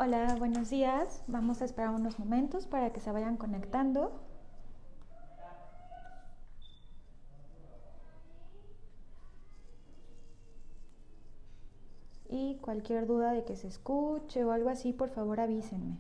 Hola, buenos días. Vamos a esperar unos momentos para que se vayan conectando. Y cualquier duda de que se escuche o algo así, por favor avísenme.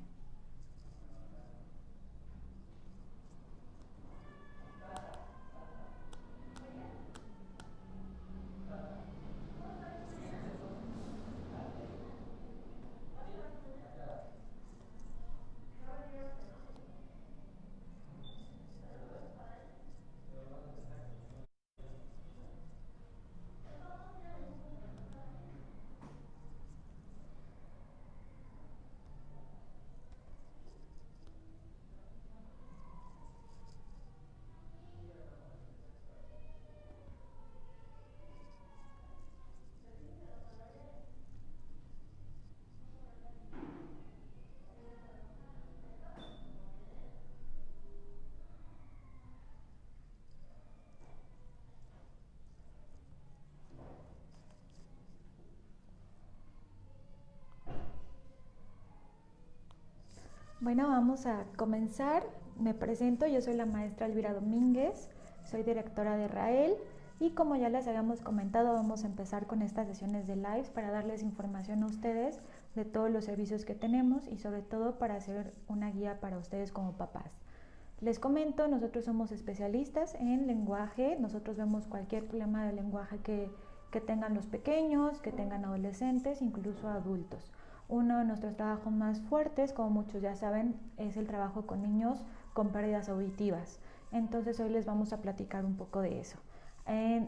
Bueno, vamos a comenzar. Me presento, yo soy la maestra Elvira Domínguez, soy directora de RAEL y como ya les habíamos comentado, vamos a empezar con estas sesiones de lives para darles información a ustedes de todos los servicios que tenemos y sobre todo para hacer una guía para ustedes como papás. Les comento, nosotros somos especialistas en lenguaje, nosotros vemos cualquier problema de lenguaje que tengan los pequeños, que tengan adolescentes, incluso adultos. Uno de nuestros trabajos más fuertes, como muchos ya saben, es el trabajo con niños con pérdidas auditivas. Entonces hoy les vamos a platicar un poco de eso.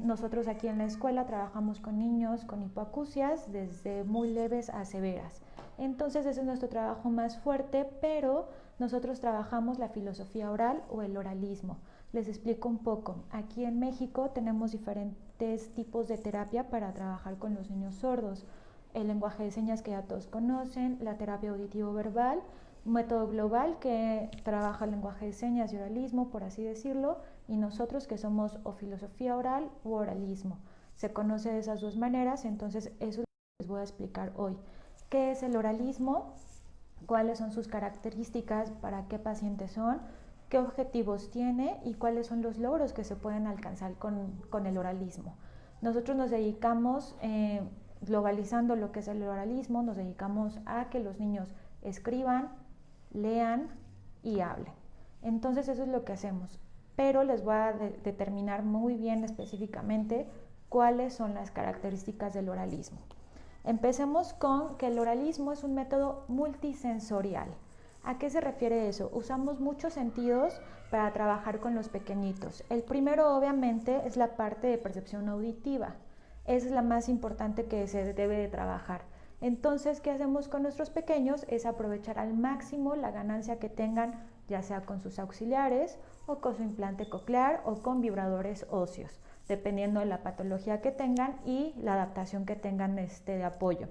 Nosotros aquí en la escuela trabajamos con niños con hipoacusias desde muy leves a severas. Entonces ese es nuestro trabajo más fuerte, pero nosotros trabajamos la filosofía oral o el oralismo. Les explico un poco. Aquí en México tenemos diferentes tipos de terapia para trabajar con los niños sordos. El lenguaje de señas que ya todos conocen, la terapia auditivo-verbal, un método global que trabaja el lenguaje de señas y oralismo, por así decirlo, y nosotros que somos o filosofía oral u oralismo. Se conoce de esas dos maneras, entonces eso es lo que les voy a explicar hoy. ¿Qué es el oralismo? ¿Cuáles son sus características? ¿Para qué pacientes son? ¿Qué objetivos tiene? ¿Y cuáles son los logros que se pueden alcanzar con el oralismo? Nosotros nos dedicamos, globalizando lo que es el oralismo, nos dedicamos a que los niños escriban, lean y hablen. Entonces eso es lo que hacemos, pero les voy a determinar muy bien específicamente cuáles son las características del oralismo. Empecemos con que el oralismo es un método multisensorial. ¿A qué se refiere eso? Usamos muchos sentidos para trabajar con los pequeñitos. El primero obviamente es la parte de percepción auditiva. Esa es la más importante que se debe de trabajar. Entonces, ¿qué hacemos con nuestros pequeños? Es aprovechar al máximo la ganancia que tengan, ya sea con sus auxiliares o con su implante coclear o con vibradores óseos, dependiendo de la patología que tengan y la adaptación que tengan de apoyo.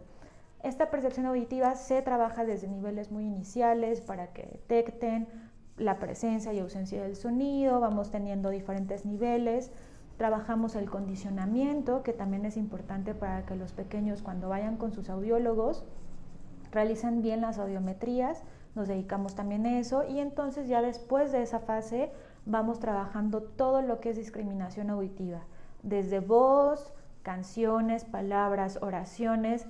Esta percepción auditiva se trabaja desde niveles muy iniciales para que detecten la presencia y ausencia del sonido, vamos teniendo diferentes niveles. Trabajamos el condicionamiento, que también es importante para que los pequeños cuando vayan con sus audiólogos realicen bien las audiometrías, nos dedicamos también a eso y entonces ya después de esa fase vamos trabajando todo lo que es discriminación auditiva, desde voz, canciones, palabras, oraciones,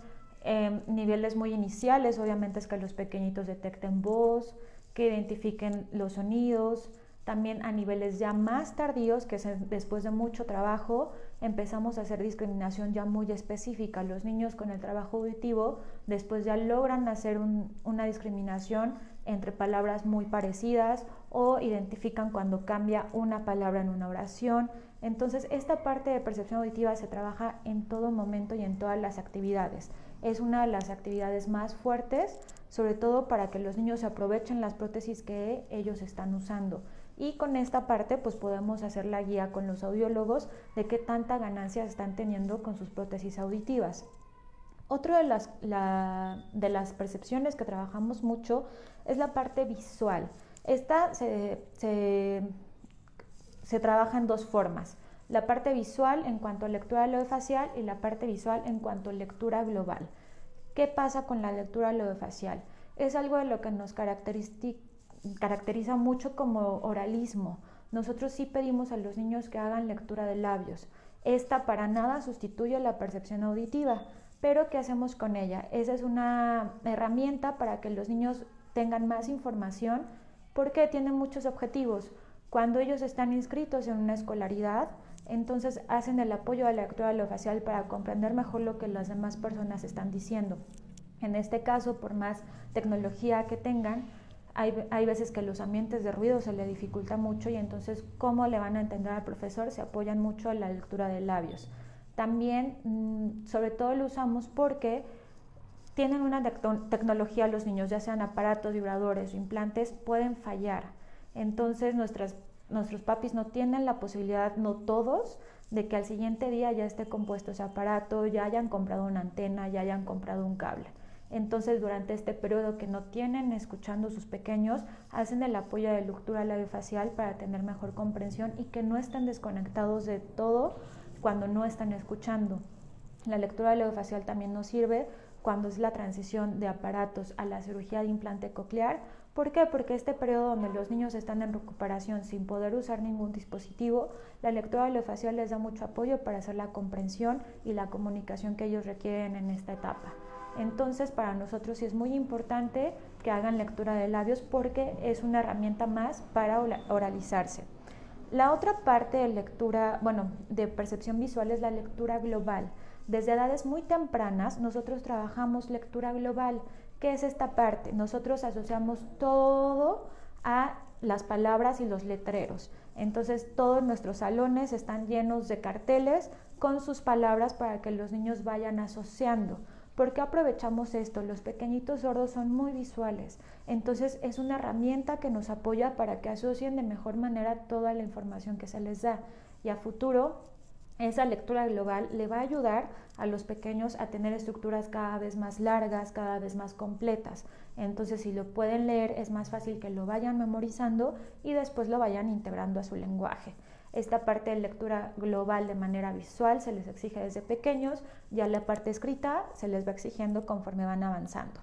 niveles muy iniciales, obviamente es que los pequeñitos detecten voz, que identifiquen los sonidos. También a niveles ya más tardíos, que después de mucho trabajo, empezamos a hacer discriminación ya muy específica. Los niños con el trabajo auditivo después ya logran hacer una discriminación entre palabras muy parecidas o identifican cuando cambia una palabra en una oración. Entonces, esta parte de percepción auditiva se trabaja en todo momento y en todas las actividades. Es una de las actividades más fuertes, sobre todo para que los niños aprovechen las prótesis que ellos están usando. Y con esta parte pues podemos hacer la guía con los audiólogos de qué tanta ganancia están teniendo con sus prótesis auditivas. Otra de las percepciones que trabajamos mucho es la parte visual. Esta se trabaja en dos formas. La parte visual en cuanto a lectura orofacial y la parte visual en cuanto a lectura global. ¿Qué pasa con la lectura orofacial? es algo de lo que nos caracteriza mucho como oralismo. Nosotros sí pedimos a los niños que hagan lectura de labios. Esta para nada sustituye la percepción auditiva, pero ¿qué hacemos con ella? Esa es una herramienta para que los niños tengan más información porque tiene muchos objetivos. Cuando ellos están inscritos en una escolaridad, entonces hacen el apoyo a la lectura orofacial para comprender mejor lo que las demás personas están diciendo. En este caso, por más tecnología que tengan, hay veces que los ambientes de ruido se le dificulta mucho y entonces cómo le van a entender al profesor, se apoyan mucho en la lectura de labios. También, sobre todo lo usamos porque tienen una tecnología los niños, ya sean aparatos, vibradores o implantes, pueden fallar. Entonces nuestros papis no tienen la posibilidad, no todos, de que al siguiente día ya esté compuesto ese aparato, ya hayan comprado una antena, ya hayan comprado un cable. Entonces durante este periodo que no tienen escuchando sus pequeños, hacen el apoyo de lectura labiofacial para tener mejor comprensión y que no estén desconectados de todo cuando no están escuchando. La lectura labiofacial también nos sirve cuando es la transición de aparatos a la cirugía de implante coclear. ¿Por qué? Porque este periodo donde los niños están en recuperación sin poder usar ningún dispositivo, la lectura labiofacial les da mucho apoyo para hacer la comprensión y la comunicación que ellos requieren en esta etapa. Entonces, para nosotros sí es muy importante que hagan lectura de labios porque es una herramienta más para oralizarse. La otra parte de lectura, de percepción visual es la lectura global. Desde edades muy tempranas nosotros trabajamos lectura global. ¿Qué es esta parte? Nosotros asociamos todo a las palabras y los letreros. Entonces todos nuestros salones están llenos de carteles con sus palabras para que los niños vayan asociando. ¿Por qué aprovechamos esto? Los pequeñitos sordos son muy visuales, entonces es una herramienta que nos apoya para que asocien de mejor manera toda la información que se les da y a futuro esa lectura global le va a ayudar a los pequeños a tener estructuras cada vez más largas, cada vez más completas. Entonces, si lo pueden leer, es más fácil que lo vayan memorizando y después lo vayan integrando a su lenguaje. Esta parte de lectura global de manera visual se les exige desde pequeños, ya la parte escrita se les va exigiendo conforme van avanzando.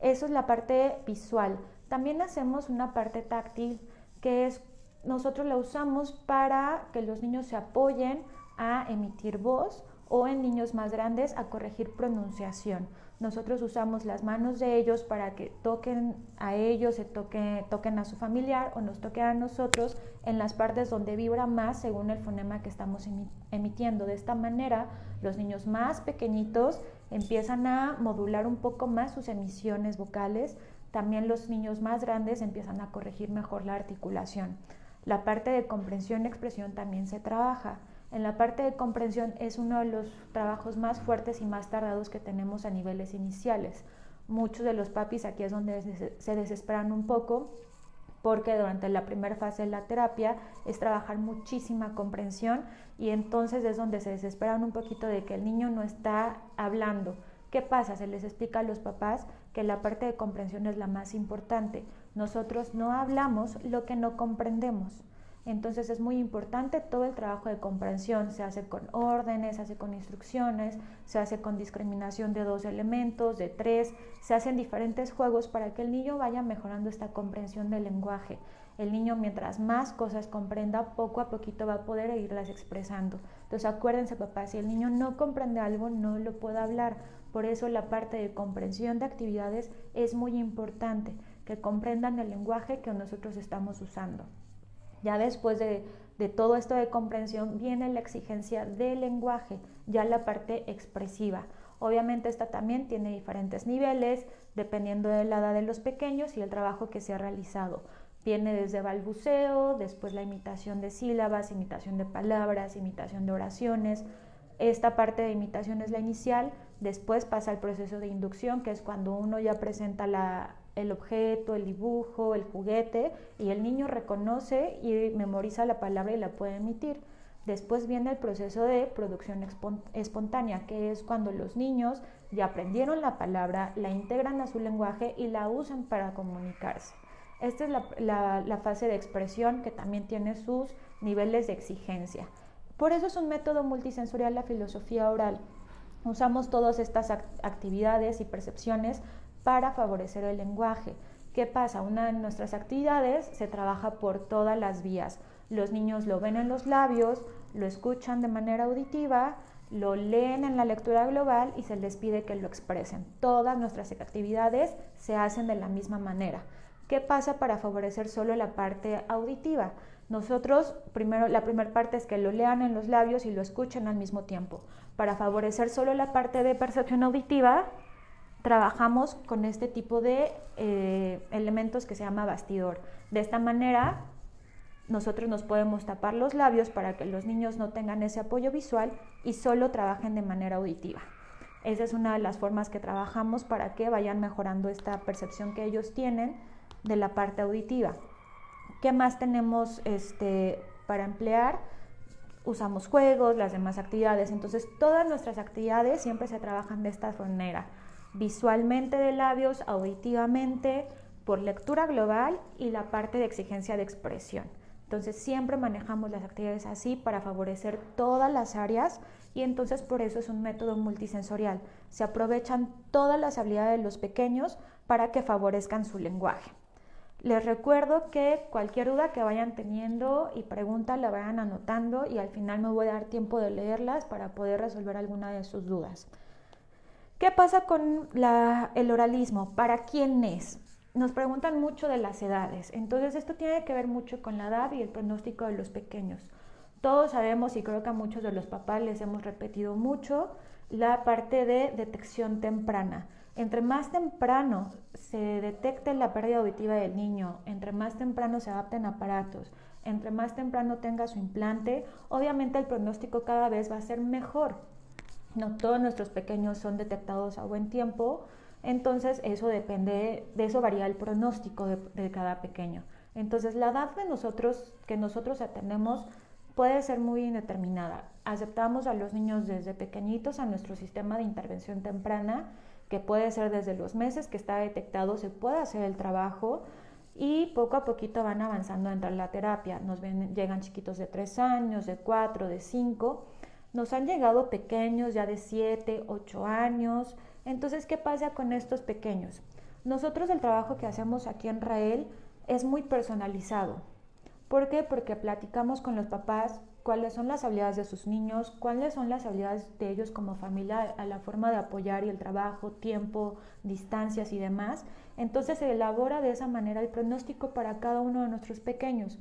Eso es la parte visual. También hacemos una parte táctil que es, nosotros la usamos para que los niños se apoyen a emitir voz o en niños más grandes a corregir pronunciación. Nosotros usamos las manos de ellos para que toquen a ellos, toquen a su familiar o nos toquen a nosotros en las partes donde vibra más según el fonema que estamos emitiendo. De esta manera, los niños más pequeñitos empiezan a modular un poco más sus emisiones vocales. También los niños más grandes empiezan a corregir mejor la articulación. La parte de comprensión y expresión también se trabaja. En la parte de comprensión es uno de los trabajos más fuertes y más tardados que tenemos a niveles iniciales. Muchos de los papis aquí es donde se desesperan un poco porque durante la primera fase de la terapia es trabajar muchísima comprensión y entonces es donde se desesperan un poquito de que el niño no está hablando. ¿Qué pasa? Se les explica a los papás que la parte de comprensión es la más importante. Nosotros no hablamos lo que no comprendemos. Entonces es muy importante todo el trabajo de comprensión, se hace con órdenes, se hace con instrucciones, se hace con discriminación de 2 elementos, de 3, se hacen diferentes juegos para que el niño vaya mejorando esta comprensión del lenguaje. El niño mientras más cosas comprenda, poco a poquito va a poder irlas expresando. Entonces acuérdense papás, si el niño no comprende algo, no lo puede hablar. Por eso la parte de comprensión de actividades es muy importante, que comprendan el lenguaje que nosotros estamos usando. Ya después de todo esto de comprensión viene la exigencia del lenguaje, ya la parte expresiva. Obviamente esta también tiene diferentes niveles dependiendo de la edad de los pequeños y el trabajo que se ha realizado. Viene desde balbuceo, después la imitación de sílabas, imitación de palabras, imitación de oraciones. Esta parte de imitación es la inicial, después pasa el proceso de inducción, que es cuando uno ya presenta el objeto, el dibujo, el juguete y el niño reconoce y memoriza la palabra y la puede emitir. Después viene el proceso de producción espontánea, que es cuando los niños ya aprendieron la palabra, la integran a su lenguaje y la usan para comunicarse. Esta es la fase de expresión que también tiene sus niveles de exigencia. Por eso es un método multisensorial la filosofía oral. Usamos todas estas actividades y percepciones para favorecer el lenguaje. ¿Qué pasa? Una de nuestras actividades se trabaja por todas las vías. Los niños lo ven en los labios, lo escuchan de manera auditiva, lo leen en la lectura global y se les pide que lo expresen. Todas nuestras actividades se hacen de la misma manera. ¿Qué pasa para favorecer solo la parte auditiva? Nosotros, la primera parte es que lo lean en los labios y lo escuchen al mismo tiempo. Para favorecer solo la parte de percepción auditiva, trabajamos con este tipo de elementos que se llama bastidor. De esta manera, nosotros nos podemos tapar los labios para que los niños no tengan ese apoyo visual y solo trabajen de manera auditiva. Esa es una de las formas que trabajamos para que vayan mejorando esta percepción que ellos tienen de la parte auditiva. ¿Qué más tenemos para emplear? Usamos juegos, las demás actividades. Entonces, todas nuestras actividades siempre se trabajan de esta manera. Visualmente de labios, auditivamente, por lectura global y la parte de exigencia de expresión. Entonces siempre manejamos las actividades así para favorecer todas las áreas y entonces por eso es un método multisensorial. Se aprovechan todas las habilidades de los pequeños para que favorezcan su lenguaje. Les recuerdo que cualquier duda que vayan teniendo y pregunta la vayan anotando y al final me voy a dar tiempo de leerlas para poder resolver alguna de sus dudas. ¿Qué pasa con el oralismo? ¿Para quién es? Nos preguntan mucho de las edades, entonces esto tiene que ver mucho con la edad y el pronóstico de los pequeños. Todos sabemos y creo que a muchos de los papás les hemos repetido mucho la parte de detección temprana. Entre más temprano se detecte la pérdida auditiva del niño, entre más temprano se adapten aparatos, entre más temprano tenga su implante, obviamente el pronóstico cada vez va a ser mejor. No todos nuestros pequeños son detectados a buen tiempo, entonces eso depende, de eso varía el pronóstico de cada pequeño. Entonces la edad que nosotros atendemos puede ser muy indeterminada. Aceptamos a los niños desde pequeñitos a nuestro sistema de intervención temprana, que puede ser desde los meses que está detectado, se puede hacer el trabajo y poco a poquito van avanzando dentro de la terapia. Llegan chiquitos de 3 años, de 4, de 5. Nos han llegado pequeños ya de 7, 8 años. Entonces, ¿qué pasa con estos pequeños? Nosotros el trabajo que hacemos aquí en Rael es muy personalizado. ¿Por qué? Porque platicamos con los papás cuáles son las habilidades de sus niños, cuáles son las habilidades de ellos como familia, a la forma de apoyar y el trabajo, tiempo, distancias y demás. Entonces se elabora de esa manera el pronóstico para cada uno de nuestros pequeños.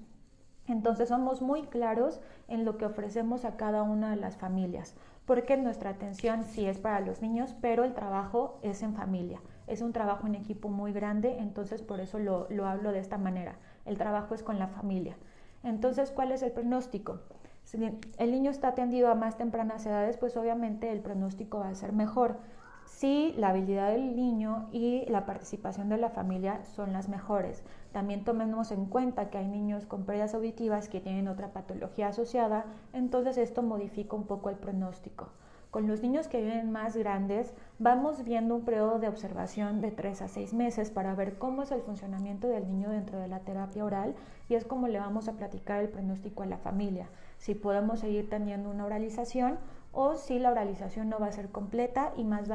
Entonces somos muy claros en lo que ofrecemos a cada una de las familias, porque nuestra atención sí es para los niños, pero el trabajo es en familia. Es un trabajo en equipo muy grande, entonces por eso lo hablo de esta manera. El trabajo es con la familia. Entonces, ¿cuál es el pronóstico? Si el niño está atendido a más tempranas edades, pues obviamente el pronóstico va a ser mejor. Si la habilidad del niño y la participación de la familia son las mejores. También tomemos en cuenta que hay niños con pérdidas auditivas que tienen otra patología asociada, entonces esto modifica un poco el pronóstico. Con los niños que viven más grandes, vamos viendo un periodo de observación de 3 a 6 meses para ver cómo es el funcionamiento del niño dentro de la terapia oral y es como le vamos a platicar el pronóstico a la familia. Si podemos seguir teniendo una oralización o si la oralización no va a ser completa y más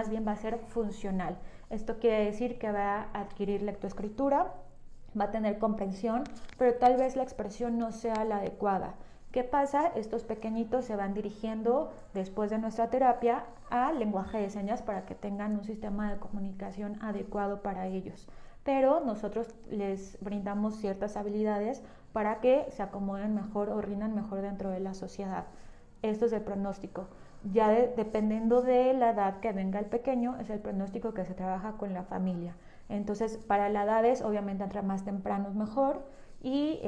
bien va a ser funcional. Esto quiere decir que va a adquirir lectoescritura, va a tener comprensión, pero tal vez la expresión no sea la adecuada. ¿Qué pasa? Estos pequeñitos se van dirigiendo después de nuestra terapia al lenguaje de señas para que tengan un sistema de comunicación adecuado para ellos. Pero nosotros les brindamos ciertas habilidades para que se acomoden mejor o rindan mejor dentro de la sociedad. Esto es el pronóstico. Ya dependiendo de la edad que venga el pequeño, es el pronóstico que se trabaja con la familia. Entonces, para la edad es, obviamente, entre más temprano es mejor y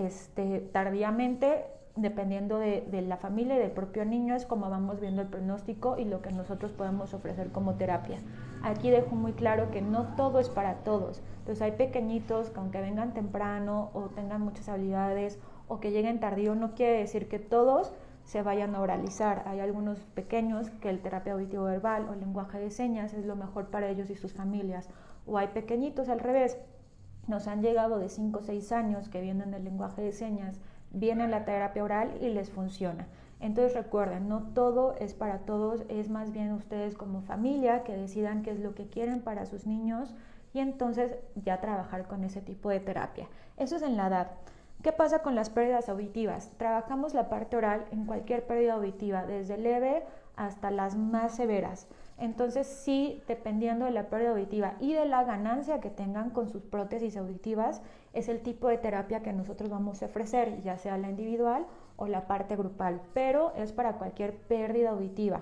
tardíamente, dependiendo de la familia y del propio niño, es como vamos viendo el pronóstico y lo que nosotros podemos ofrecer como terapia. Aquí dejo muy claro que no todo es para todos. Entonces hay pequeñitos que aunque vengan temprano o tengan muchas habilidades o que lleguen tardío, no quiere decir que todos se vayan a oralizar. Hay algunos pequeños que el terapia auditivo verbal o el lenguaje de señas es lo mejor para ellos y sus familias. O hay pequeñitos al revés. Nos han llegado de 5 o 6 años que vienen del lenguaje de señas, viene la terapia oral y les funciona. Entonces recuerden, no todo es para todos, es más bien ustedes como familia que decidan qué es lo que quieren para sus niños y entonces ya trabajar con ese tipo de terapia. Eso es en la edad. ¿Qué pasa con las pérdidas auditivas? Trabajamos la parte oral en cualquier pérdida auditiva, desde leve hasta las más severas. Entonces sí, dependiendo de la pérdida auditiva y de la ganancia que tengan con sus prótesis auditivas, es el tipo de terapia que nosotros vamos a ofrecer, ya sea la individual o la parte grupal, pero es para cualquier pérdida auditiva.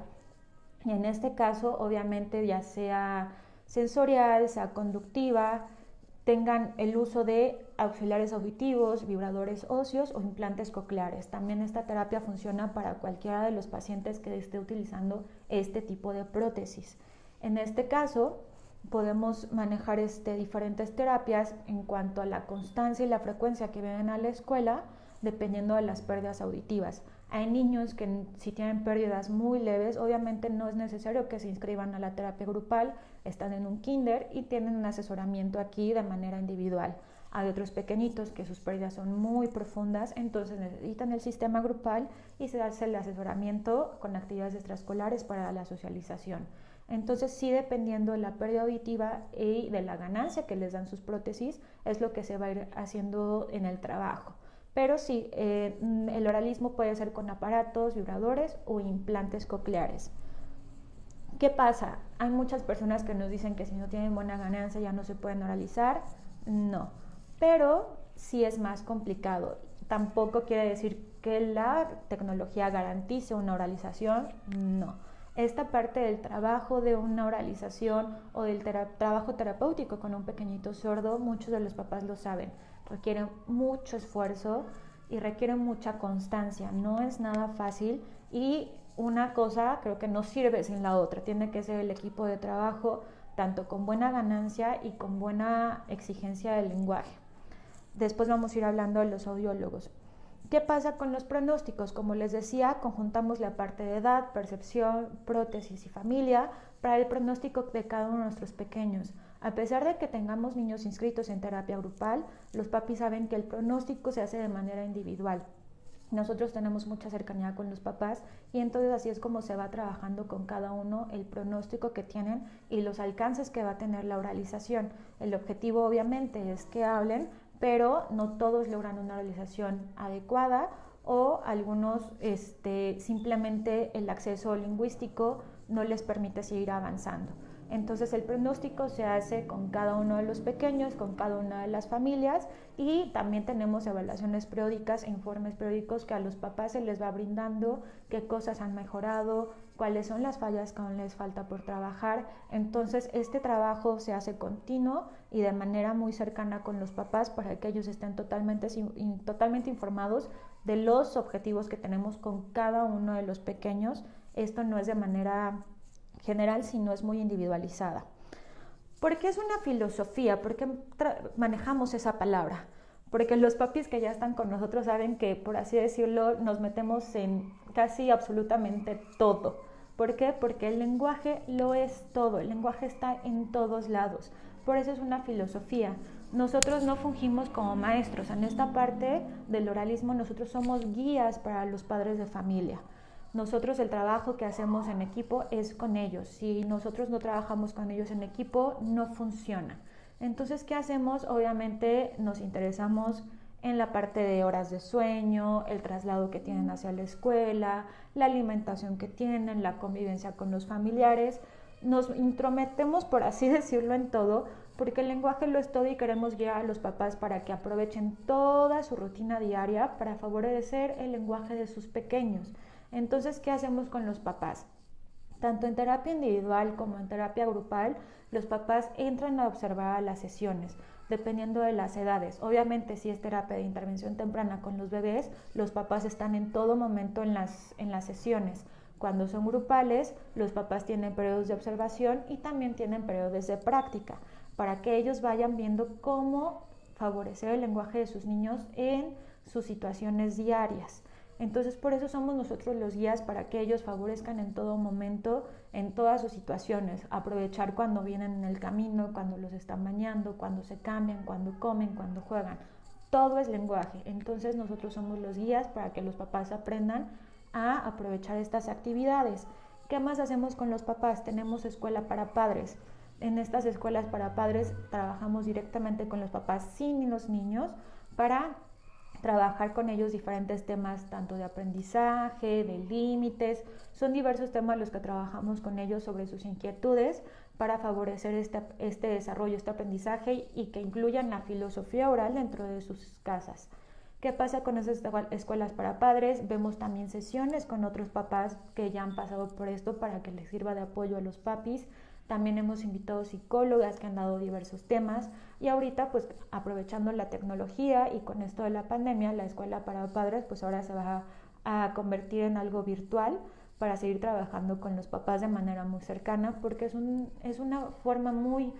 Y en este caso, obviamente, ya sea sensorial, sea conductiva, tengan el uso de auxiliares auditivos, vibradores óseos o implantes cocleares. También esta terapia funciona para cualquiera de los pacientes que esté utilizando este tipo de prótesis. En este caso, podemos manejar diferentes terapias en cuanto a la constancia y la frecuencia que vienen a la escuela, dependiendo de las pérdidas auditivas. Hay niños que si tienen pérdidas muy leves, obviamente no es necesario que se inscriban a la terapia grupal, están en un kinder y tienen un asesoramiento aquí de manera individual. Hay otros pequeñitos que sus pérdidas son muy profundas, entonces necesitan el sistema grupal y se hace el asesoramiento con actividades extraescolares para la socialización. Entonces sí, dependiendo de la pérdida auditiva y de la ganancia que les dan sus prótesis, es lo que se va a ir haciendo en el trabajo. Pero sí, el oralismo puede ser con aparatos, vibradores o implantes cocleares. ¿Qué pasa? Hay muchas personas que nos dicen que si no tienen buena ganancia ya no se pueden oralizar. No, pero sí es más complicado. Tampoco quiere decir que la tecnología garantice una oralización. No. Esta parte del trabajo de una oralización o del trabajo terapéutico con un pequeñito sordo, muchos de los papás lo saben. Requiere mucho esfuerzo y requiere mucha constancia. No es nada fácil y una cosa creo que no sirve sin la otra. Tiene que ser el equipo de trabajo tanto con buena ganancia y con buena exigencia del lenguaje. Después vamos a ir hablando de los audiólogos. ¿Qué pasa con los pronósticos? Como les decía, conjuntamos la parte de edad, percepción, prótesis y familia para el pronóstico de cada uno de nuestros pequeños. A pesar de que tengamos niños inscritos en terapia grupal, los papis saben que el pronóstico se hace de manera individual. Nosotros tenemos mucha cercanía con los papás y entonces así es como se va trabajando con cada uno el pronóstico que tienen y los alcances que va a tener la oralización. El objetivo obviamente es que hablen, pero no todos logran una oralización adecuada o algunos simplemente el acceso lingüístico no les permite seguir avanzando. Entonces el pronóstico se hace con cada uno de los pequeños, con cada una de las familias y también tenemos evaluaciones periódicas e informes periódicos que a los papás se les va brindando qué cosas han mejorado, cuáles son las fallas que aún les falta por trabajar. Entonces este trabajo se hace continuo y de manera muy cercana con los papás para que ellos estén totalmente informados de los objetivos que tenemos con cada uno de los pequeños. Esto no es de manera general, sino es muy individualizada. ¿Por qué es una filosofía? ¿Por qué manejamos esa palabra? Porque los papis que ya están con nosotros saben que, por así decirlo, nos metemos en casi absolutamente todo. ¿Por qué? Porque el lenguaje lo es todo, el lenguaje está en todos lados. Por eso es una filosofía. Nosotros no fungimos como maestros. En esta parte del oralismo nosotros somos guías para los padres de familia. Nosotros el trabajo que hacemos en equipo es con ellos. Si nosotros no trabajamos con ellos en equipo, no funciona. Entonces, ¿qué hacemos? Obviamente nos interesamos en la parte de horas de sueño, el traslado que tienen hacia la escuela, la alimentación que tienen, la convivencia con los familiares. Nos intrometemos, por así decirlo, en todo, porque el lenguaje lo es todo y queremos guiar a los papás para que aprovechen toda su rutina diaria para favorecer el lenguaje de sus pequeños. Entonces, ¿qué hacemos con los papás? Tanto en terapia individual como en terapia grupal, los papás entran a observar las sesiones, dependiendo de las edades. Obviamente, si es terapia de intervención temprana con los bebés, los papás están en todo momento en las sesiones. Cuando son grupales, los papás tienen periodos de observación y también tienen periodos de práctica, para que ellos vayan viendo cómo favorecer el lenguaje de sus niños en sus situaciones diarias. Entonces, por eso somos nosotros los guías para que ellos favorezcan en todo momento, en todas sus situaciones. Aprovechar cuando vienen en el camino, cuando los están bañando, cuando se cambian, cuando comen, cuando juegan. Todo es lenguaje. Entonces, nosotros somos los guías para que los papás aprendan a aprovechar estas actividades. ¿Qué más hacemos con los papás? Tenemos escuela para padres. En estas escuelas para padres trabajamos directamente con los papás sin los niños para trabajar con ellos diferentes temas, tanto de aprendizaje, de límites. Son diversos temas los que trabajamos con ellos sobre sus inquietudes para favorecer este desarrollo, este aprendizaje y que incluyan la filosofía oral dentro de sus casas. ¿Qué pasa con esas escuelas para padres? Vemos también sesiones con otros papás que ya han pasado por esto para que les sirva de apoyo a los papis. También hemos invitado psicólogas que han dado diversos temas y ahorita pues aprovechando la tecnología y con esto de la pandemia, la escuela para padres pues ahora se va a convertir en algo virtual para seguir trabajando con los papás de manera muy cercana porque es una forma muy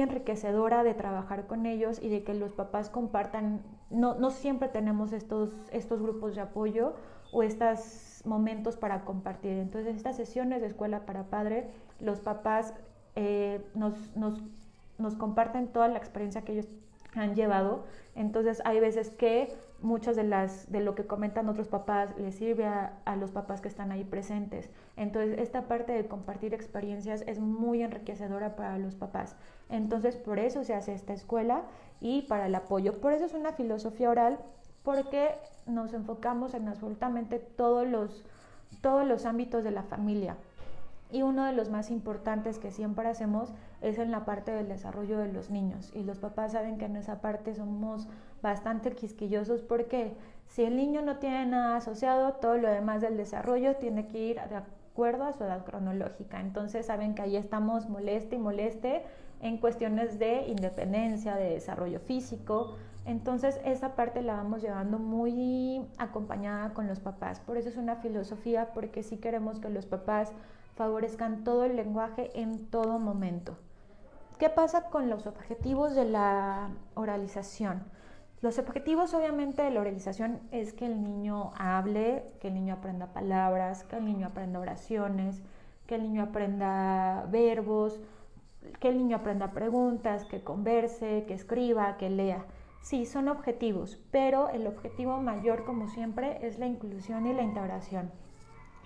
enriquecedora de trabajar con ellos y de que los papás compartan. No siempre tenemos estos grupos de apoyo o estos momentos para compartir. Entonces estas sesiones de escuela para padre, los papás nos comparten toda la experiencia que ellos han llevado. Entonces hay veces que muchas de lo que comentan otros papás les sirve a los papás que están ahí presentes. Entonces esta parte de compartir experiencias es muy enriquecedora para los papás. Entonces por eso se hace esta escuela y para el apoyo. Por eso es una filosofía oral, porque nos enfocamos en absolutamente todos los ámbitos de la familia. Y uno de los más importantes que siempre hacemos es en la parte del desarrollo de los niños. Y los papás saben que en esa parte somos bastante quisquillosos porque si el niño no tiene nada asociado, todo lo demás del desarrollo tiene que ir de acuerdo a su edad cronológica. Entonces saben que ahí estamos moleste y moleste en cuestiones de independencia, de desarrollo físico. Entonces esa parte la vamos llevando muy acompañada con los papás. Por eso es una filosofía, porque sí queremos que los papás favorezcan todo el lenguaje en todo momento. ¿Qué pasa con los objetivos de la oralización? Los objetivos obviamente de la oralización es que el niño hable, que el niño aprenda palabras, que el niño aprenda oraciones, que el niño aprenda verbos, que el niño aprenda preguntas, que converse, que escriba, que lea. Sí, son objetivos, pero el objetivo mayor, como siempre, es la inclusión y la integración.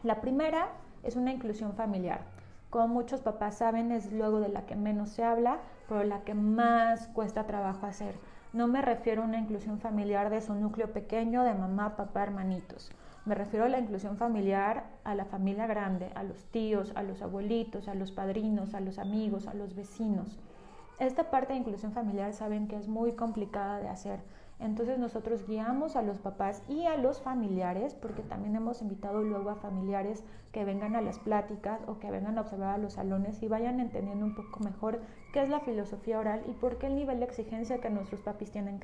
La primera es una inclusión familiar. Como muchos papás saben, es luego de la que menos se habla, pero la que más cuesta trabajo hacer. No me refiero a una inclusión familiar de su núcleo pequeño, de mamá, papá, hermanitos. Me refiero a la inclusión familiar, a la familia grande, a los tíos, a los abuelitos, a los padrinos, a los amigos, a los vecinos. Esta parte de inclusión familiar saben que es muy complicada de hacer. Entonces nosotros guiamos a los papás y a los familiares, porque también hemos invitado luego a familiares que vengan a las pláticas o que vengan a observar a los salones y vayan entendiendo un poco mejor qué es la filosofía oral y por qué el nivel de exigencia que nuestros papis tienen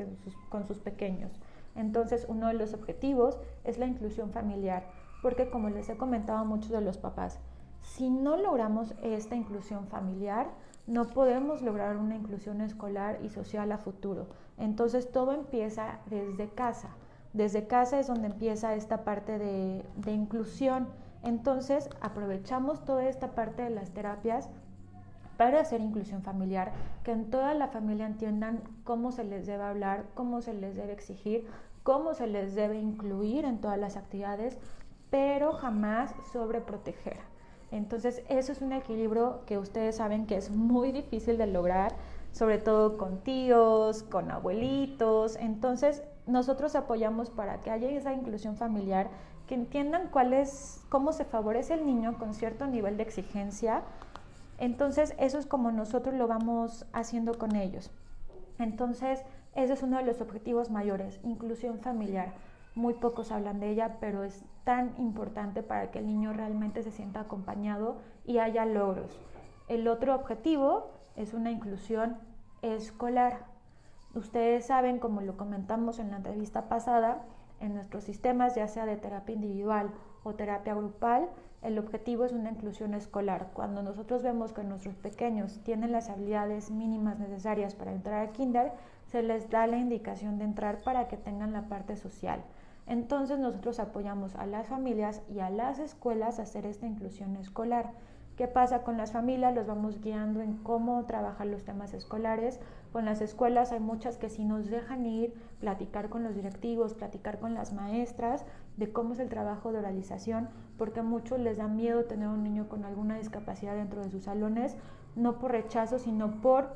con sus pequeños. Entonces uno de los objetivos es la inclusión familiar, porque como les he comentado a muchos de los papás, si no logramos esta inclusión familiar, no podemos lograr una inclusión escolar y social a futuro. Entonces todo empieza desde casa. Desde casa es donde empieza esta parte de inclusión. Entonces aprovechamos toda esta parte de las terapias para hacer inclusión familiar, que en toda la familia entiendan cómo se les debe hablar, cómo se les debe exigir, cómo se les debe incluir en todas las actividades, pero jamás sobreproteger. Entonces eso es un equilibrio que ustedes saben que es muy difícil de lograr, sobre todo con tíos, con abuelitos. Entonces nosotros apoyamos para que haya esa inclusión familiar, que entiendan cómo se favorece el niño con cierto nivel de exigencia. Entonces eso es como nosotros lo vamos haciendo con ellos. Entonces ese es uno de los objetivos mayores, inclusión familiar. Muy pocos hablan de ella, pero es tan importante para que el niño realmente se sienta acompañado y haya logros. El otro objetivo es una inclusión escolar. Ustedes saben, como lo comentamos en la entrevista pasada, en nuestros sistemas, ya sea de terapia individual o terapia grupal, el objetivo es una inclusión escolar. Cuando nosotros vemos que nuestros pequeños tienen las habilidades mínimas necesarias para entrar al kinder, se les da la indicación de entrar para que tengan la parte social. Entonces nosotros apoyamos a las familias y a las escuelas a hacer esta inclusión escolar. ¿Qué pasa con las familias? Los vamos guiando en cómo trabajar los temas escolares. Con las escuelas hay muchas que sí nos dejan ir, platicar con los directivos, platicar con las maestras de cómo es el trabajo de oralización, porque a muchos les da miedo tener un niño con alguna discapacidad dentro de sus salones, no por rechazo, sino por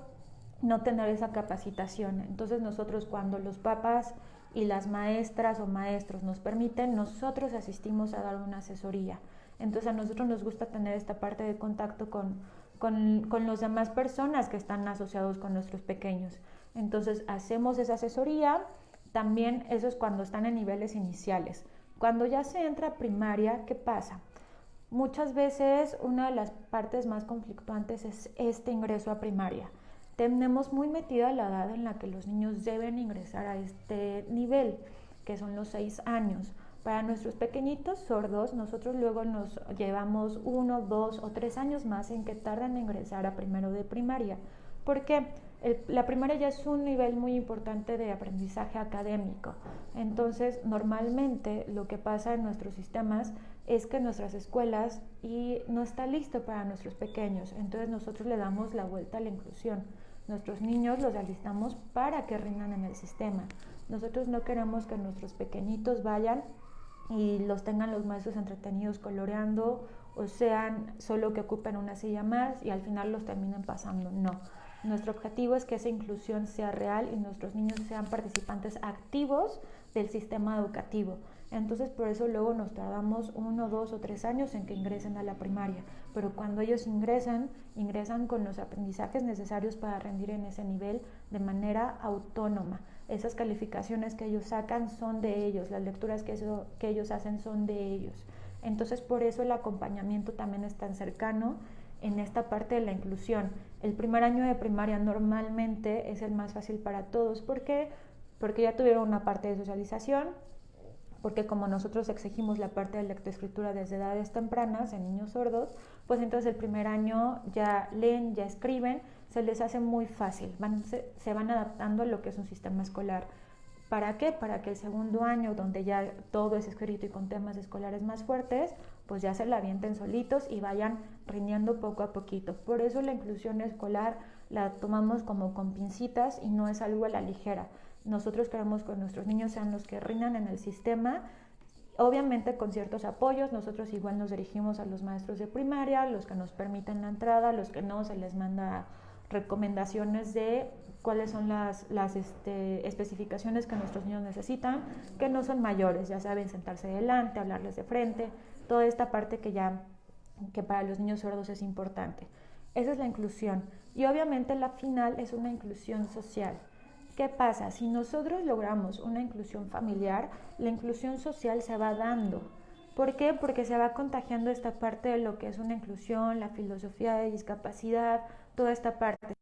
no tener esa capacitación. Entonces nosotros, cuando los papás y las maestras o maestros nos permiten, nosotros asistimos a dar una asesoría. Entonces a nosotros nos gusta tener esta parte de contacto con las demás personas que están asociados con nuestros pequeños. Entonces hacemos esa asesoría. También eso es cuando están en niveles iniciales. Cuando ya se entra a primaria, ¿qué pasa? Muchas veces una de las partes más conflictuantes es este ingreso a primaria. Tenemos muy metida la edad en la que los niños deben ingresar a este nivel, que son los 6 años. Para nuestros pequeñitos sordos, nosotros luego nos llevamos 1, 2 o 3 años más en que tardan en ingresar a primero de primaria. ¿Por qué? La primaria ya es un nivel muy importante de aprendizaje académico. Entonces, normalmente lo que pasa en nuestros sistemas es que nuestras escuelas no está listo para nuestros pequeños. Entonces, nosotros le damos la vuelta a la inclusión. Nuestros niños los alistamos para que rindan en el sistema. Nosotros no queremos que nuestros pequeñitos vayan y los tengan los maestros entretenidos coloreando, o sean solo que ocupen una silla más y al final los terminen pasando. No. Nuestro objetivo es que esa inclusión sea real y nuestros niños sean participantes activos del sistema educativo. Entonces, por eso luego nos tardamos 1, 2 o 3 años en que ingresen a la primaria. Pero cuando ellos ingresan con los aprendizajes necesarios para rendir en ese nivel de manera autónoma. Esas calificaciones que ellos sacan son de ellos, las lecturas que ellos hacen son de ellos. Entonces, por eso el acompañamiento también es tan cercano en esta parte de la inclusión. El primer año de primaria normalmente es el más fácil para todos. ¿Por qué? Porque ya tuvieron una parte de socialización, porque como nosotros exigimos la parte de lectoescritura desde edades tempranas en niños sordos, pues entonces el primer año ya leen, ya escriben, se les hace muy fácil, se van adaptando a lo que es un sistema escolar. ¿Para qué? Para que el segundo año, donde ya todo es escrito y con temas escolares más fuertes, pues ya se la avienten solitos y vayan rindiendo poco a poquito. Por eso la inclusión escolar la tomamos como con pincitas y no es algo a la ligera. Nosotros queremos que nuestros niños sean los que rindan en el sistema, obviamente con ciertos apoyos. Nosotros igual nos dirigimos a los maestros de primaria, los que nos permiten la entrada, los que no, se les manda recomendaciones de cuáles son las especificaciones que nuestros niños necesitan, que no son mayores, ya saben, sentarse delante, hablarles de frente, toda esta parte que para los niños sordos es importante. Esa es la inclusión. Y obviamente la final es una inclusión social. ¿Qué pasa? Si nosotros logramos una inclusión familiar, la inclusión social se va dando. ¿Por qué? Porque se va contagiando esta parte de lo que es una inclusión, la filosofía de discapacidad, toda esta parte.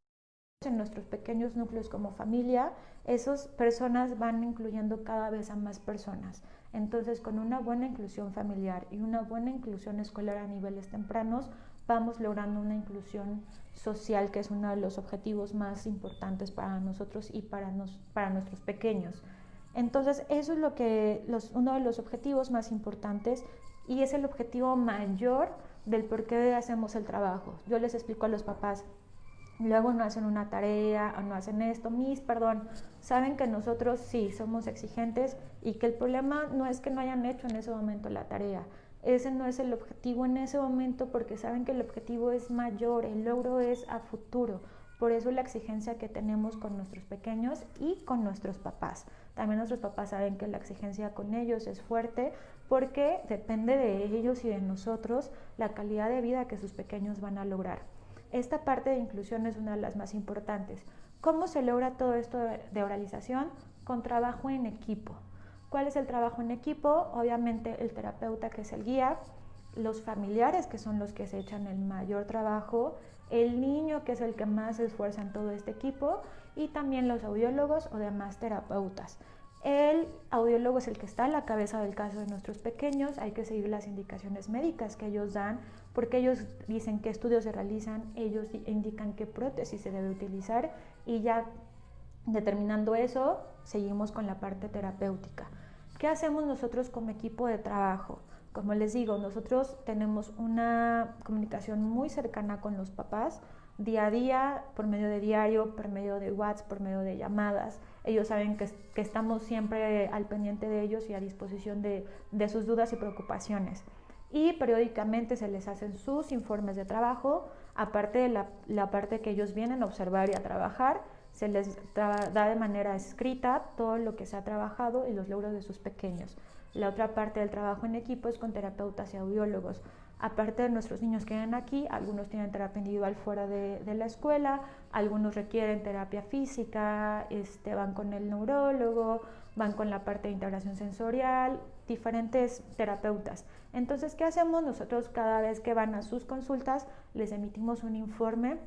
En nuestros pequeños núcleos como familia, esas personas van incluyendo cada vez a más personas. Entonces, con una buena inclusión familiar y una buena inclusión escolar a niveles tempranos, vamos logrando una inclusión social, que es uno de los objetivos más importantes para nosotros y para nuestros pequeños. Entonces, eso es uno de los objetivos más importantes y es el objetivo mayor del por qué hacemos el trabajo. Yo les explico a los papás, luego no hacen una tarea o no hacen esto, saben que nosotros sí somos exigentes y que el problema no es que no hayan hecho en ese momento la tarea. Ese no es el objetivo en ese momento, porque saben que el objetivo es mayor, el logro es a futuro. Por eso la exigencia que tenemos con nuestros pequeños y con nuestros papás. También nuestros papás saben que la exigencia con ellos es fuerte, porque depende de ellos y de nosotros la calidad de vida que sus pequeños van a lograr. Esta parte de inclusión es una de las más importantes. ¿Cómo se logra todo esto de oralización? Con trabajo en equipo. ¿Cuál es el trabajo en equipo? Obviamente el terapeuta, que es el guía, los familiares, que son los que se echan el mayor trabajo, el niño, que es el que más se esfuerza en todo este equipo, y también los audiólogos o demás terapeutas. El audiólogo es el que está a la cabeza del caso de nuestros pequeños. Hay que seguir las indicaciones médicas que ellos dan, porque ellos dicen qué estudios se realizan, ellos indican qué prótesis se debe utilizar, y ya determinando eso, seguimos con la parte terapéutica. ¿Qué hacemos nosotros como equipo de trabajo? Como les digo, nosotros tenemos una comunicación muy cercana con los papás, día a día, por medio de diario, por medio de WhatsApp, por medio de llamadas. Ellos saben que estamos siempre al pendiente de ellos y a disposición de sus dudas y preocupaciones. Y periódicamente se les hacen sus informes de trabajo, aparte de la parte que ellos vienen a observar y a trabajar, se les da de manera escrita todo lo que se ha trabajado y los logros de sus pequeños. La otra parte del trabajo en equipo es con terapeutas y audiólogos. Aparte de nuestros niños que vienen aquí, algunos tienen terapia individual fuera de la escuela, algunos requieren terapia física, van con el neurólogo, van con la parte de integración sensorial, diferentes terapeutas. Entonces, ¿qué hacemos? Nosotros cada vez que van a sus consultas les emitimos un informe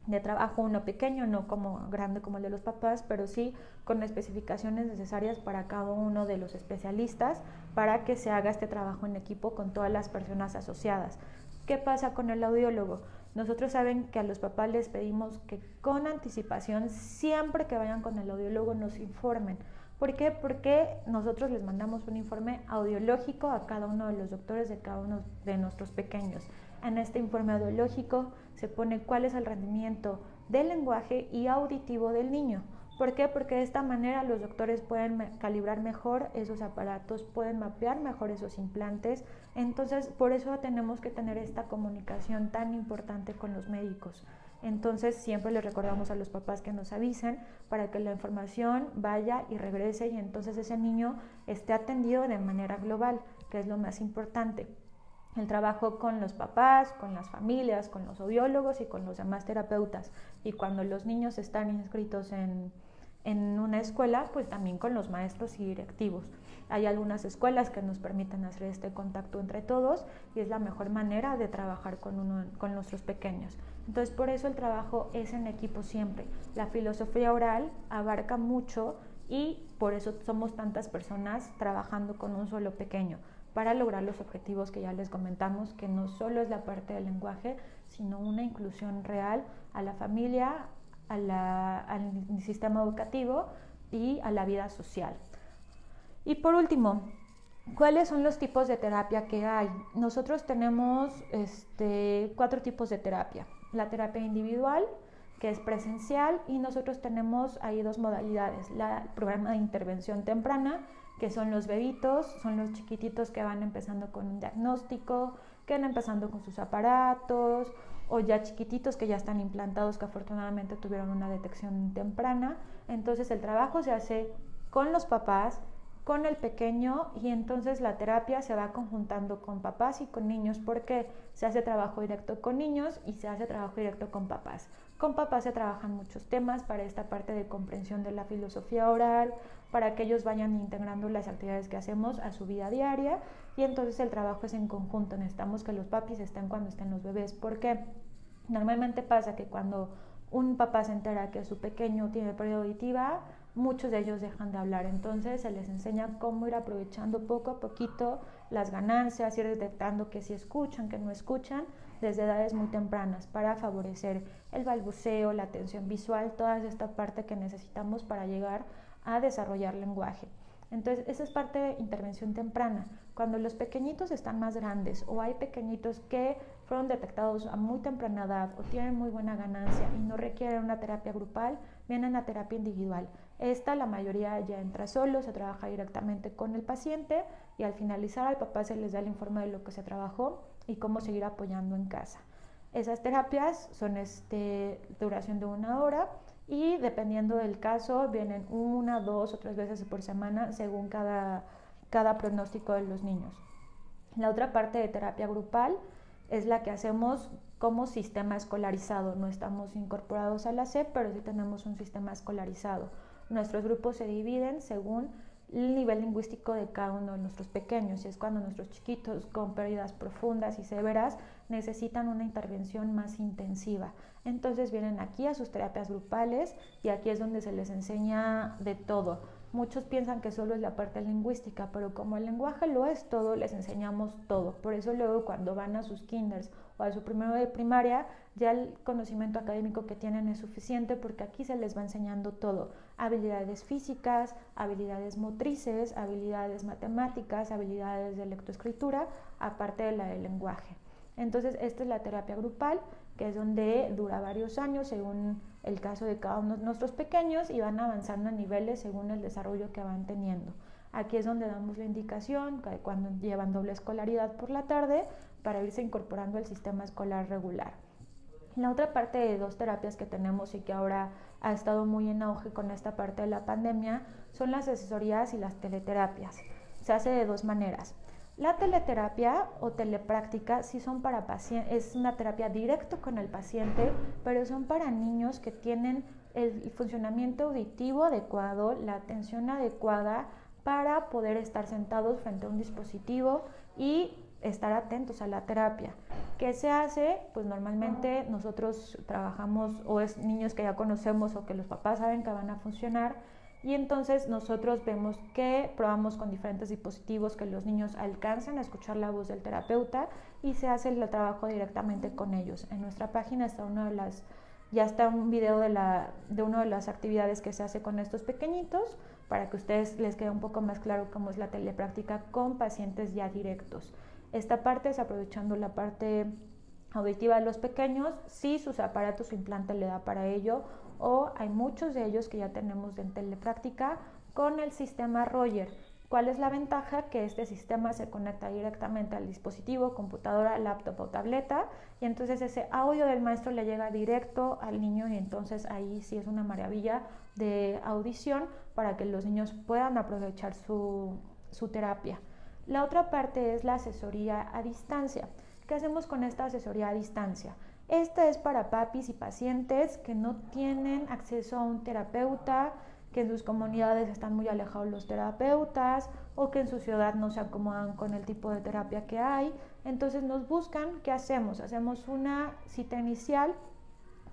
de trabajo, uno pequeño, no como grande como el de los papás, pero sí con especificaciones necesarias para cada uno de los especialistas para que se haga este trabajo en equipo con todas las personas asociadas. ¿Qué pasa con el audiólogo? Nosotros saben que a los papás les pedimos que con anticipación, siempre que vayan con el audiólogo, nos informen. ¿Por qué? Porque nosotros les mandamos un informe audiológico a cada uno de los doctores de cada uno de nuestros pequeños. En este informe audiológico se pone cuál es el rendimiento del lenguaje y auditivo del niño. ¿Por qué? Porque de esta manera los doctores pueden calibrar mejor esos aparatos, pueden mapear mejor esos implantes. Entonces, por eso tenemos que tener esta comunicación tan importante con los médicos. Entonces, siempre les recordamos a los papás que nos avisen para que la información vaya y regrese y entonces ese niño esté atendido de manera global, que es lo más importante. El trabajo con los papás, con las familias, con los audiólogos y con los demás terapeutas. Y cuando los niños están inscritos en una escuela, pues también con los maestros y directivos. Hay algunas escuelas que nos permiten hacer este contacto entre todos y es la mejor manera de trabajar con nuestros pequeños. Entonces, por eso el trabajo es en equipo siempre. La filosofía oral abarca mucho y por eso somos tantas personas trabajando con un solo pequeño, para lograr los objetivos que ya les comentamos, que no solo es la parte del lenguaje, sino una inclusión real a la familia, al sistema educativo y a la vida social. Y por último, ¿cuáles son los tipos de terapia que hay? Nosotros tenemos 4 tipos de terapia. La terapia individual, que es presencial, y nosotros tenemos ahí 2 modalidades. El programa de intervención temprana, que son los bebitos, son los chiquititos que van empezando con un diagnóstico, que van empezando con sus aparatos, o ya chiquititos que ya están implantados, que afortunadamente tuvieron una detección temprana. Entonces el trabajo se hace con los papás, con el pequeño, y entonces la terapia se va conjuntando con papás y con niños, porque se hace trabajo directo con niños y se hace trabajo directo con papás. Con papás se trabajan muchos temas para esta parte de comprensión de la filosofía oral, para que ellos vayan integrando las actividades que hacemos a su vida diaria, y entonces el trabajo es en conjunto. Necesitamos que los papis estén cuando estén los bebés, porque normalmente pasa que cuando un papá se entera que su pequeño tiene pérdida auditiva, muchos de ellos dejan de hablar. Entonces se les enseña cómo ir aprovechando poco a poquito las ganancias, ir detectando que sí escuchan, que no escuchan, desde edades muy tempranas, para favorecer el balbuceo, la atención visual, toda esta parte que necesitamos para llegar a desarrollar lenguaje. Entonces, esa es parte de intervención temprana. Cuando los pequeñitos están más grandes o hay pequeñitos que fueron detectados a muy temprana edad o tienen muy buena ganancia y no requieren una terapia grupal, vienen a terapia individual. Esta, la mayoría ya entra solo, se trabaja directamente con el paciente y al finalizar al papá se les da el informe de lo que se trabajó y cómo seguir apoyando en casa. Esas terapias son duración de 1 hora y dependiendo del caso vienen 1, 2 o 3 veces por semana según cada pronóstico de los niños. La otra parte de terapia grupal es la que hacemos como sistema escolarizado. No estamos incorporados a la SEP, pero sí tenemos un sistema escolarizado. Nuestros grupos se dividen según el nivel lingüístico de cada uno de nuestros pequeños, y es cuando nuestros chiquitos con pérdidas profundas y severas necesitan una intervención más intensiva. Entonces vienen aquí a sus terapias grupales y aquí es donde se les enseña de todo. muchos piensan que solo es la parte lingüística, pero como el lenguaje lo es todo, les enseñamos todo. Por eso luego cuando van a sus kinders o a su primero de primaria, ya el conocimiento académico que tienen es suficiente porque aquí se les va enseñando todo. Habilidades físicas, habilidades motrices, habilidades matemáticas, habilidades de lectoescritura, aparte de la del lenguaje. Entonces, esta es la terapia grupal, que es donde dura varios años según el caso de cada uno de nuestros pequeños y van avanzando a niveles según el desarrollo que van teniendo. Aquí es donde damos la indicación de cuando llevan doble escolaridad por la tarde para irse incorporando al sistema escolar regular. La otra parte de 2 terapias que tenemos y que ahora ha estado muy en auge con esta parte de la pandemia son las asesorías y las teleterapias. Se hace de 2 maneras. La teleterapia o telepráctica sí son para pacientes, es una terapia directo con el paciente, pero son para niños que tienen el funcionamiento auditivo adecuado, la atención adecuada para poder estar sentados frente a un dispositivo y estar atentos a la terapia. ¿Qué se hace? Pues normalmente nosotros trabajamos o es niños que ya conocemos o que los papás saben que van a funcionar y entonces nosotros vemos que probamos con diferentes dispositivos que los niños alcanzan a escuchar la voz del terapeuta y se hace el trabajo directamente con ellos. En nuestra página está ya está un video de una de las actividades que se hace con estos pequeñitos para que a ustedes les quede un poco más claro cómo es la telepráctica con pacientes ya directos. Esta parte es aprovechando la parte auditiva de los pequeños, si sus aparatos o implante le da para ello, o hay muchos de ellos que ya tenemos en telepráctica con el sistema Roger. ¿Cuál es la ventaja? Que este sistema se conecta directamente al dispositivo, computadora, laptop o tableta, y entonces ese audio del maestro le llega directo al niño y entonces ahí sí es una maravilla de audición para que los niños puedan aprovechar su terapia. La otra parte es la asesoría a distancia. ¿Qué hacemos con esta asesoría a distancia? Esta es para papis y pacientes que no tienen acceso a un terapeuta, que en sus comunidades están muy alejados los terapeutas o que en su ciudad no se acomodan con el tipo de terapia que hay. Entonces nos buscan, ¿qué hacemos? Hacemos una cita inicial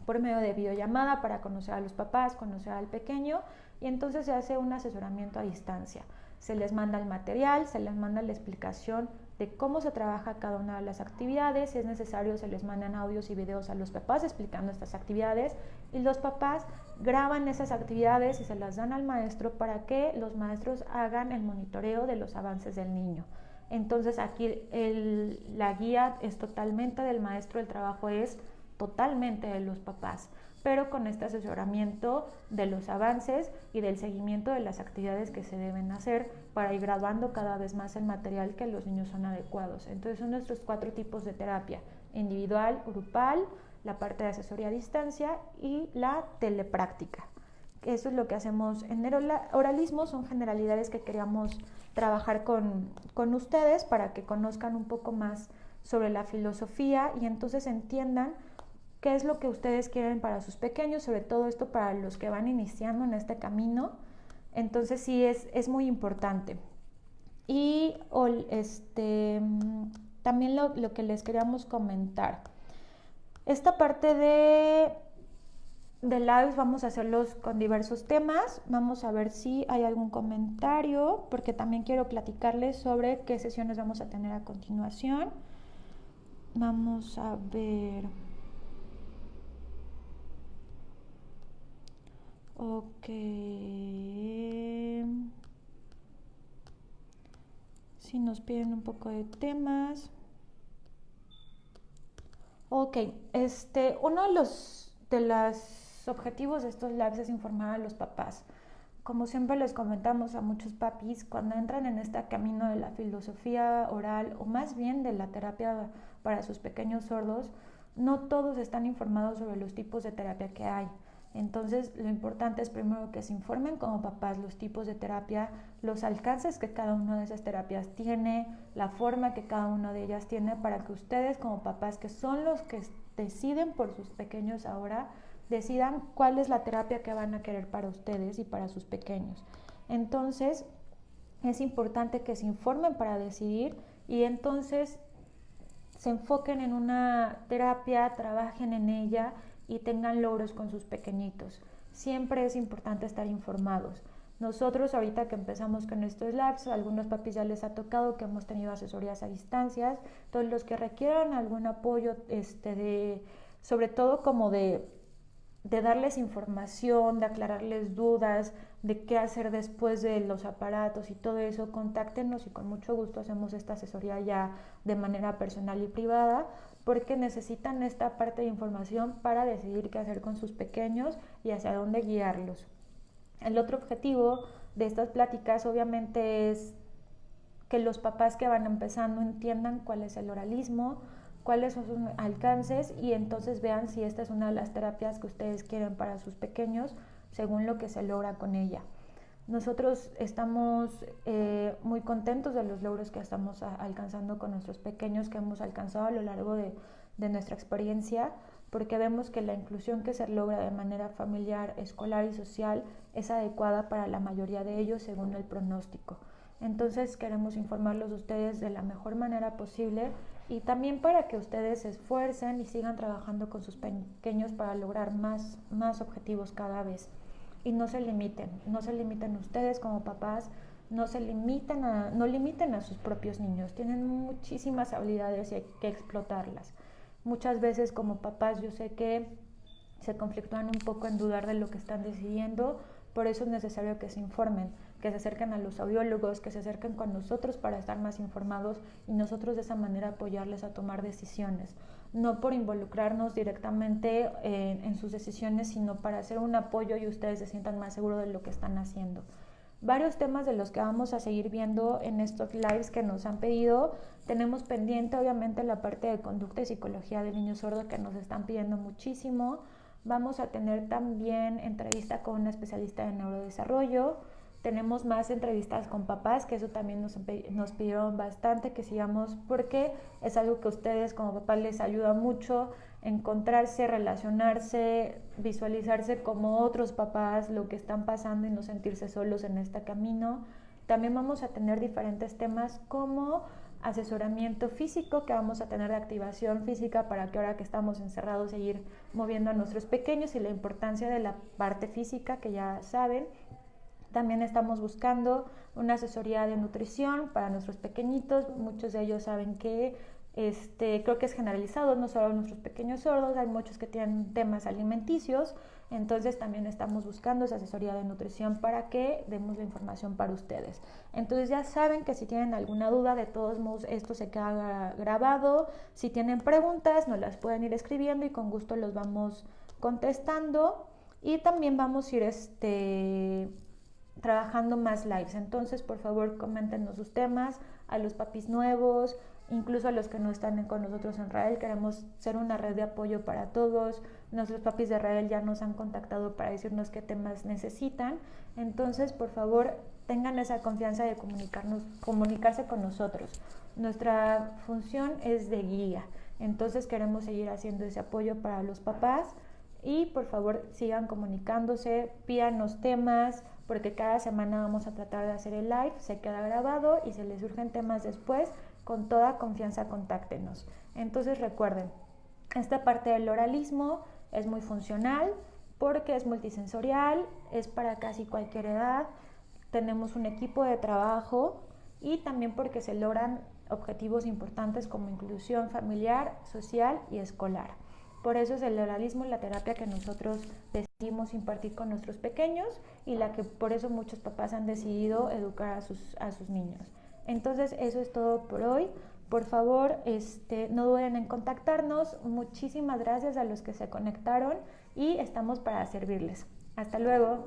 por medio de videollamada para conocer a los papás, conocer al pequeño y entonces se hace un asesoramiento a distancia. Se les manda el material, se les manda la explicación de cómo se trabaja cada una de las actividades, si es necesario se les mandan audios y videos a los papás explicando estas actividades y los papás graban esas actividades y se las dan al maestro para que los maestros hagan el monitoreo de los avances del niño. Entonces aquí la guía es totalmente del maestro, el trabajo es totalmente de los papás, pero con este asesoramiento de los avances y del seguimiento de las actividades que se deben hacer para ir graduando cada vez más el material que los niños son adecuados. Entonces son nuestros 4 tipos de terapia: individual, grupal, la parte de asesoría a distancia y la telepráctica. Eso es lo que hacemos en el oralismo, son generalidades que queríamos trabajar con ustedes para que conozcan un poco más sobre la filosofía y entonces entiendan qué es lo que ustedes quieren para sus pequeños, sobre todo esto para los que van iniciando en este camino. Entonces sí es muy importante. Y también lo que les queríamos comentar. Esta parte de lives vamos a hacerlos con diversos temas. Vamos a ver si hay algún comentario, porque también quiero platicarles sobre qué sesiones vamos a tener a continuación. Vamos a ver. Ok. Si nos piden un poco de temas. Ok, uno de los objetivos de estos lives es informar a los papás. Como siempre les comentamos a muchos papis, cuando entran en este camino de la filosofía oral o más bien de la terapia para sus pequeños sordos, no todos están informados sobre los tipos de terapia que hay. Entonces lo importante es primero que se informen como papás los tipos de terapia, los alcances que cada una de esas terapias tiene, la forma que cada una de ellas tiene, para que ustedes como papás, que son los que deciden por sus pequeños ahora, decidan cuál es la terapia que van a querer para ustedes y para sus pequeños. Entonces es importante que se informen para decidir y entonces se enfoquen en una terapia, trabajen en ella y tengan logros con sus pequeñitos. Siempre es importante estar informados. Nosotros ahorita que empezamos con estos labs, a algunos papis ya les ha tocado que hemos tenido asesorías a distancias, todos los que requieran algún apoyo, sobre todo como de darles información, de aclararles dudas, de qué hacer después de los aparatos y todo eso, contáctenos y con mucho gusto hacemos esta asesoría ya de manera personal y privada, porque necesitan esta parte de información para decidir qué hacer con sus pequeños y hacia dónde guiarlos. El otro objetivo de estas pláticas obviamente es que los papás que van empezando entiendan cuál es el oralismo, cuáles son sus alcances y entonces vean si esta es una de las terapias que ustedes quieren para sus pequeños según lo que se logra con ella. Nosotros estamos muy contentos de los logros que estamos alcanzando con nuestros pequeños, que hemos alcanzado a lo largo de nuestra experiencia, porque vemos que la inclusión que se logra de manera familiar, escolar y social es adecuada para la mayoría de ellos según el pronóstico. Entonces queremos informarlos a ustedes de la mejor manera posible y también para que ustedes se esfuercen y sigan trabajando con sus pequeños para lograr más objetivos cada vez. Y no se limiten ustedes como papás, no limiten a sus propios niños, tienen muchísimas habilidades y hay que explotarlas. Muchas veces como papás yo sé que se conflictúan un poco en dudar de lo que están decidiendo, por eso es necesario que se informen, que se acerquen a los audiólogos, que se acerquen con nosotros para estar más informados y nosotros de esa manera apoyarles a tomar decisiones. No por involucrarnos directamente en sus decisiones, sino para hacer un apoyo y ustedes se sientan más seguros de lo que están haciendo. Varios temas de los que vamos a seguir viendo en estos lives que nos han pedido. Tenemos pendiente obviamente la parte de conducta y psicología del niño sordo que nos están pidiendo muchísimo. Vamos a tener también entrevista con una especialista de neurodesarrollo. Tenemos más entrevistas con papás, que eso también nos pidieron bastante que sigamos, porque es algo que a ustedes como papás les ayuda mucho, encontrarse, relacionarse, visualizarse como otros papás, lo que están pasando y no sentirse solos en este camino. También vamos a tener diferentes temas como asesoramiento físico, que vamos a tener de activación física para que ahora que estamos encerrados seguir moviendo a nuestros pequeños y la importancia de la parte física que ya saben. También estamos buscando una asesoría de nutrición para nuestros pequeñitos. Muchos de ellos saben que creo que es generalizado, no solo nuestros pequeños sordos, hay muchos que tienen temas alimenticios, entonces también estamos buscando esa asesoría de nutrición para que demos la información para ustedes. Entonces ya saben que si tienen alguna duda, de todos modos esto se queda grabado. Si tienen preguntas, nos las pueden ir escribiendo y con gusto los vamos contestando. Y también vamos a ir trabajando más lives, entonces por favor coméntenos sus temas, a los papis nuevos, incluso a los que no están con nosotros en Rael. Queremos ser una red de apoyo para todos. Nuestros papis de Rael ya nos han contactado para decirnos qué temas necesitan, entonces por favor tengan esa confianza de comunicarse con nosotros. Nuestra función es de guía, entonces queremos seguir haciendo ese apoyo para los papás y por favor sigan comunicándose, pídanos temas, porque cada semana vamos a tratar de hacer el live, se queda grabado y si les surgen temas después, con toda confianza contáctenos. Entonces recuerden, esta parte del oralismo es muy funcional porque es multisensorial, es para casi cualquier edad, tenemos un equipo de trabajo y también porque se logran objetivos importantes como inclusión familiar, social y escolar. Por eso es el oralismo la terapia que nosotros decidimos impartir con nuestros pequeños y la que por eso muchos papás han decidido educar a sus niños. Entonces eso es todo por hoy. Por favor, no duden en contactarnos. Muchísimas gracias a los que se conectaron y estamos para servirles. Hasta luego.